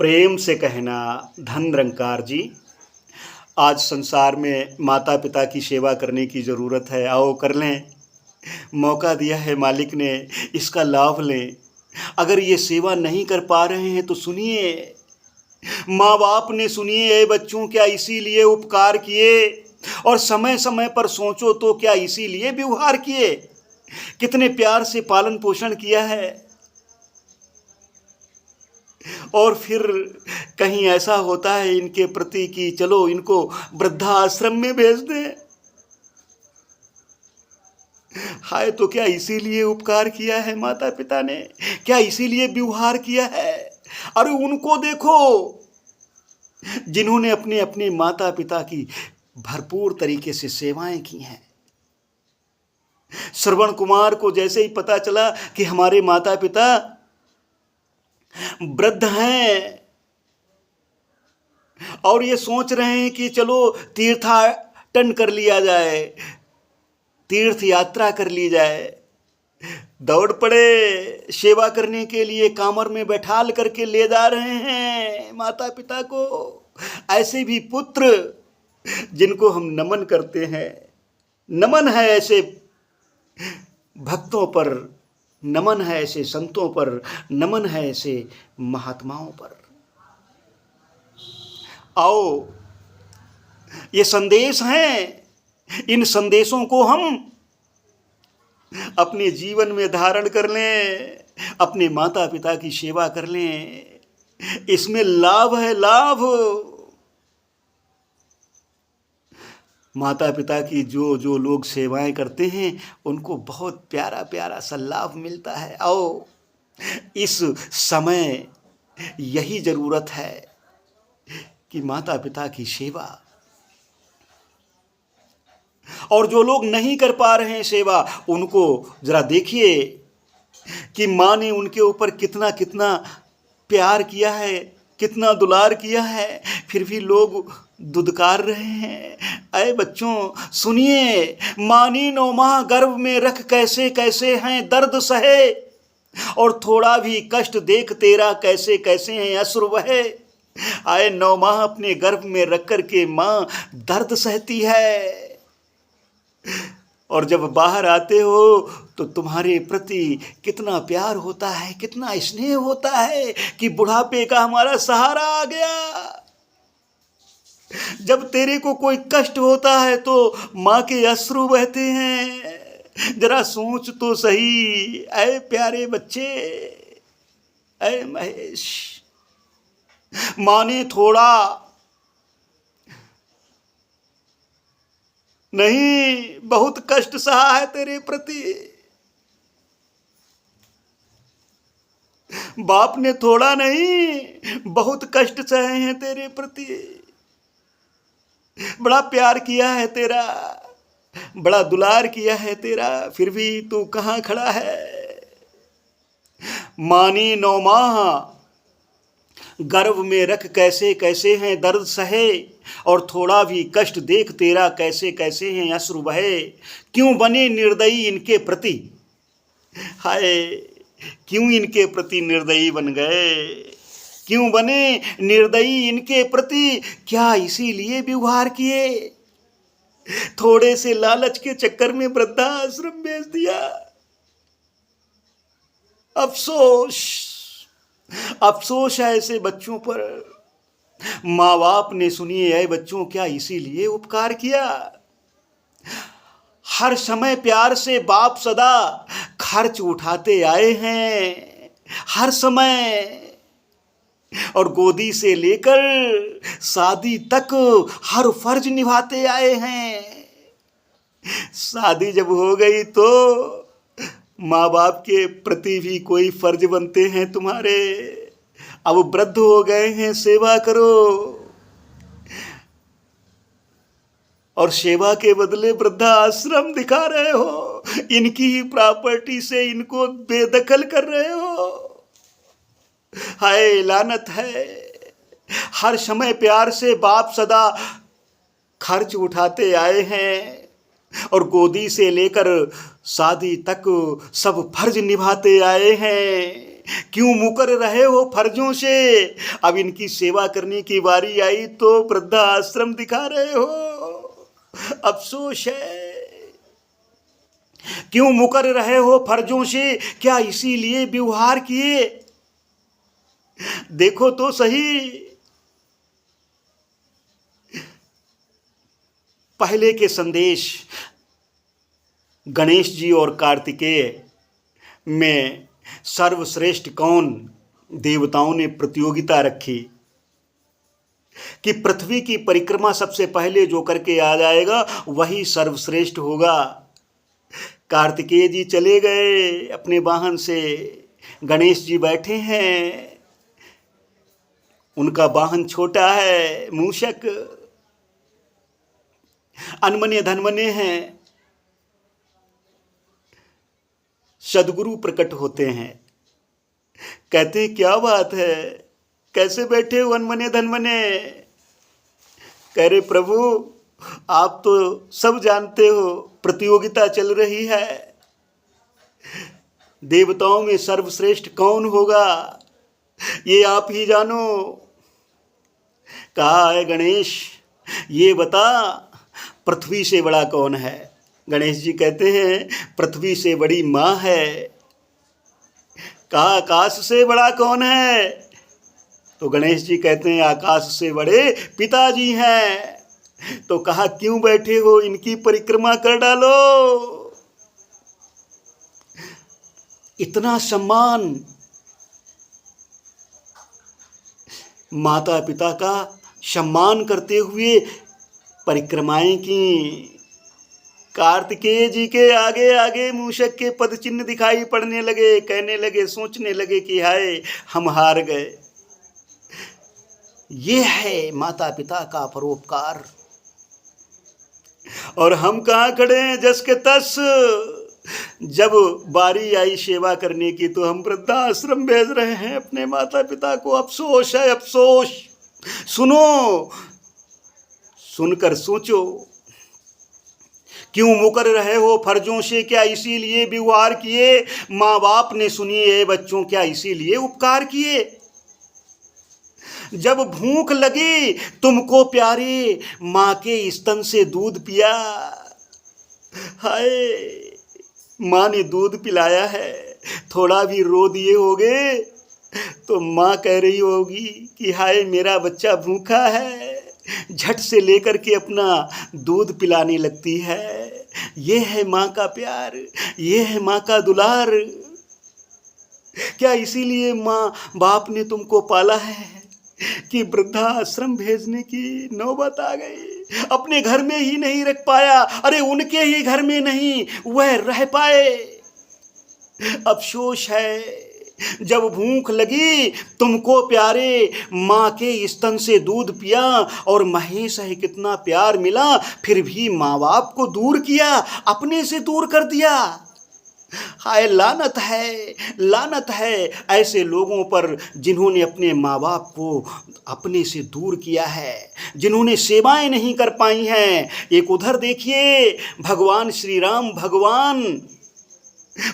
प्रेम से कहना धन निरंकार जी। आज संसार में माता पिता की सेवा करने की ज़रूरत है, आओ कर लें। मौका दिया है मालिक ने, इसका लाभ लें। अगर ये सेवा नहीं कर पा रहे हैं तो सुनिए, माँ बाप ने सुनिए, ए बच्चों क्या इसीलिए उपकार किए, और समय समय पर सोचो तो क्या इसीलिए व्यवहार किए। कितने प्यार से पालन पोषण किया है, और फिर कहीं ऐसा होता है इनके प्रति कि चलो इनको वृद्धाश्रम में भेज दें। हाय, तो क्या इसीलिए उपकार किया है माता पिता ने? क्या इसीलिए व्यवहार किया है? अरे उनको देखो जिन्होंने अपने अपने माता पिता की भरपूर तरीके से सेवाएं की हैं। श्रवण कुमार को जैसे ही पता चला कि हमारे माता पिता वृद्ध हैं और ये सोच रहे हैं कि चलो तीर्थाटन कर लिया जाए, तीर्थ यात्रा कर ली जाए, दौड़ पड़े सेवा करने के लिए, कामर में बैठाल करके ले जा रहे हैं माता पिता को। ऐसे भी पुत्र जिनको हम नमन करते हैं, नमन है ऐसे भक्तों पर, नमन है ऐसे संतों पर, नमन है ऐसे महात्माओं पर। आओ, ये संदेश हैं, इन संदेशों को हम अपने जीवन में धारण कर लें, अपने माता पिता की सेवा कर लें। इसमें लाभ है, लाभ। माता पिता की जो जो लोग सेवाएं करते हैं उनको बहुत प्यारा प्यारा सा लाभ मिलता है। आओ, इस समय यही ज़रूरत है कि माता पिता की सेवा, और जो लोग नहीं कर पा रहे हैं सेवा, उनको ज़रा देखिए कि माँ ने उनके ऊपर कितना कितना प्यार किया है, कितना दुलार किया है, फिर भी लोग दुदकार रहे हैं। अरे बच्चों सुनिए, माँ ने 9 माह गर्भ में रख कैसे कैसे हैं दर्द सहे, और थोड़ा भी कष्ट देख तेरा कैसे कैसे हैं अश्रु बहे। आए 9 माह अपने गर्भ में रख कर के माँ दर्द सहती है, और जब बाहर आते हो तो तुम्हारे प्रति कितना प्यार होता है, कितना स्नेह होता है कि बुढ़ापे का हमारा सहारा आ गया। जब तेरे को कोई कष्ट होता है तो माँ के अश्रु बहते हैं। जरा सोच तो सही, ऐ प्यारे बच्चे, ऐ महेश, माँ ने थोड़ा नहीं, बहुत कष्ट सहा है तेरे प्रति। बाप ने थोड़ा नहीं, बहुत कष्ट सहे हैं तेरे प्रति। बड़ा प्यार किया है तेरा, बड़ा दुलार किया है तेरा, फिर भी तू कहाँ खड़ा है। माँ ने 9 माह गर्भ में रख कैसे कैसे हैं दर्द सहे, और थोड़ा भी कष्ट देख तेरा कैसे कैसे हैं अश्रु बहे। क्यों बने निर्दयी इनके प्रति? हाय, क्यों इनके प्रति निर्दयी बन गए? क्यों बने निर्दयी इनके प्रति? क्या इसीलिए व्यवहार किए? थोड़े से लालच के चक्कर में वृद्धाश्रम भेज दिया। अफसोस, अफसोस है ऐसे बच्चों पर। माँ बाप ने सुनिए, ऐ बच्चों क्या इसीलिए उपकार किया? हर समय प्यार से बाप सदा खर्च उठाते आए हैं, हर समय, और गोदी से लेकर शादी तक हर फर्ज निभाते आए हैं। शादी जब हो गई तो माँ बाप के प्रति भी कोई फर्ज बनते हैं तुम्हारे। अब वृद्ध हो गए हैं, सेवा करो, और सेवा के बदले वृद्धाश्रम दिखा रहे हो। इनकी ही प्रॉपर्टी से इनको बेदखल कर रहे हो। हाय, लानत है। हर समय प्यार से बाप सदा खर्च उठाते आए हैं, और गोदी से लेकर शादी तक सब फर्ज निभाते आए हैं। क्यों मुकर रहे हो फर्जों से? अब इनकी सेवा करने की बारी आई तो वृद्धाश्रम दिखा रहे हो, अफसोस है। क्यों मुकर रहे हो फर्जों से, क्या इसीलिए व्यवहार किए? देखो तो सही, पहले के संदेश गणेश जी और कार्तिकेय में सर्वश्रेष्ठ कौन, देवताओं ने प्रतियोगिता रखी कि पृथ्वी की परिक्रमा सबसे पहले जो करके आ जाएगा वही सर्वश्रेष्ठ होगा। कार्तिकेय जी चले गए अपने वाहन से, गणेश जी बैठे हैं, उनका वाहन छोटा है, मूषक, अनमने धनमने हैं। सदगुरु प्रकट होते हैं, कहते हैं क्या बात है, कैसे बैठे हो अनमने धनमने? कह रहे प्रभु आप तो सब जानते हो, प्रतियोगिता चल रही है, देवताओं में सर्वश्रेष्ठ कौन होगा ये आप ही जानो। कहा है गणेश ये बता पृथ्वी से बड़ा कौन है? गणेश जी कहते हैं पृथ्वी से बड़ी माँ है। कहा आकाश से बड़ा कौन है? तो गणेश जी कहते हैं आकाश से बड़े पिताजी हैं। तो कहा क्यों बैठे हो, इनकी परिक्रमा कर डालो। इतना सम्मान माता पिता का सम्मान करते हुए परिक्रमाएं की। कार्तिकेय जी के आगे आगे मूषक के पद चिन्ह दिखाई पड़ने लगे, कहने लगे, सोचने लगे कि हाय हम हार गए। ये है माता पिता का परोपकार। और हम कहाँ खड़े हैं जस के तस। जब बारी आई सेवा करने की तो हम वृद्धाश्रम भेज रहे हैं अपने माता पिता को। अफसोस है, अफसोस। सुनो, सुनकर सोचो, क्यों मुकर रहे हो फर्जों से, क्या इसीलिए व्यवहार किए? माँ बाप ने सुनिए बच्चों, क्या इसीलिए उपकार किए? जब भूख लगी तुमको प्यारे, माँ के स्तन से दूध पिया। हाय, माँ ने दूध पिलाया है, थोड़ा भी रो दिए होगे तो माँ कह रही होगी कि हाय मेरा बच्चा भूखा है, झट से लेकर के अपना दूध पिलाने लगती है। ये है माँ का प्यार, ये है माँ का दुलार। क्या इसीलिए माँ बाप ने तुमको पाला है कि वृद्धाश्रम भेजने की नौबत आ गई? अपने घर में ही नहीं रख पाया, अरे उनके ही घर में नहीं वह रह पाए। अफसोस है, जब भूख लगी तुमको प्यारे, माँ के स्तन से दूध पिया और महेश है कितना प्यार मिला, फिर भी माँ बाप को दूर किया, अपने से दूर कर दिया। हाय लानत है, लानत है ऐसे लोगों पर जिन्होंने अपने माँ बाप को अपने से दूर किया है, जिन्होंने सेवाएं नहीं कर पाई हैं। एक उधर देखिए भगवान श्री राम, भगवान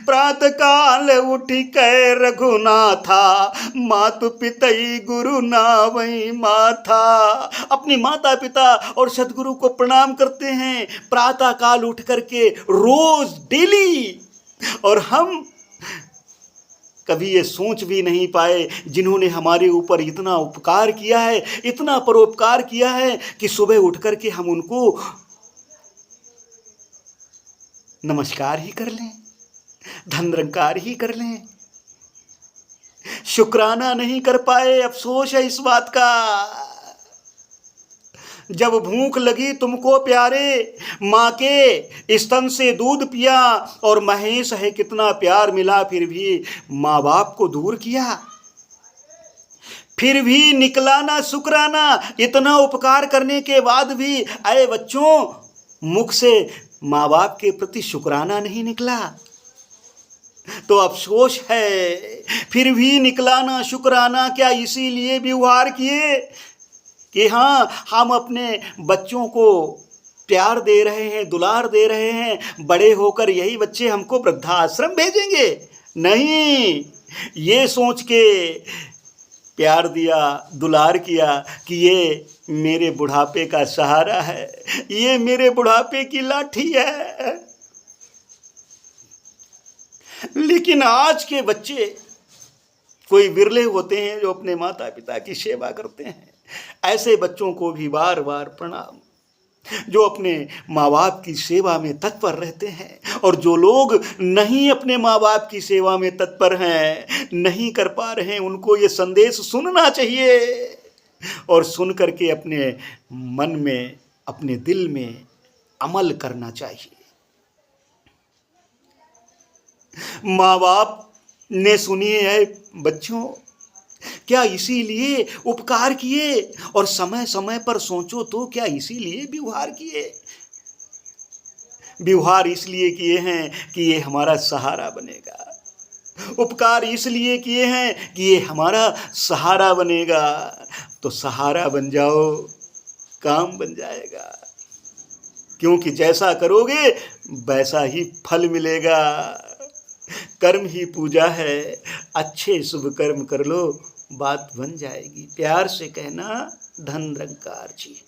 प्रातः काल उठ कै रघुनाथा, मातु पितई गुरु नावई माथा। अपने माता पिता और सदगुरु को प्रणाम करते हैं प्रातः काल उठ करके, रोज डेली। और हम कभी ये सोच भी नहीं पाए जिन्होंने हमारे ऊपर इतना उपकार किया है, इतना परोपकार किया है कि सुबह उठ करके हम उनको नमस्कार ही कर लें, धन्यवाद ही कर लें, शुक्राना नहीं कर पाए। अफसोस है इस बात का। जब भूख लगी तुमको प्यारे, माँ के स्तन से दूध पिया और महेश है कितना प्यार मिला, फिर भी माँ बाप को दूर किया। फिर भी निकला ना शुक्राना। इतना उपकार करने के बाद भी आए बच्चों, मुख से माँ बाप के प्रति शुक्राना नहीं निकला तो अफसोस है। फिर भी निकला ना शुक्राना, क्या इसीलिए व्यवहार किए कि हाँ हम अपने बच्चों को प्यार दे रहे हैं, दुलार दे रहे हैं, बड़े होकर यही बच्चे हमको वृद्धाश्रम भेजेंगे? नहीं, ये सोच के प्यार दिया, दुलार किया कि ये मेरे बुढ़ापे का सहारा है, ये मेरे बुढ़ापे की लाठी है। लेकिन आज के बच्चे कोई विरले होते हैं जो अपने माता पिता की सेवा करते हैं। ऐसे बच्चों को भी बार बार प्रणाम, जो अपने माँ बाप की सेवा में तत्पर रहते हैं। और जो लोग नहीं अपने माँ बाप की सेवा में तत्पर हैं, नहीं कर पा रहे हैं, उनको ये संदेश सुनना चाहिए और सुन करके अपने मन में, अपने दिल में अमल करना चाहिए। माँ बाप ने सुनिए है बच्चों, क्या इसीलिए उपकार किए और समय समय पर सोचो तो क्या इसीलिए व्यवहार किए? व्यवहार इसलिए किए हैं कि ये हमारा सहारा बनेगा, उपकार इसलिए किए हैं कि ये हमारा सहारा बनेगा। तो सहारा बन जाओ, काम बन जाएगा, क्योंकि जैसा करोगे वैसा ही फल मिलेगा। कर्म ही पूजा है, अच्छे शुभ कर्म कर लो, बात बन जाएगी। प्यार से कहना, धन निरंकार जी।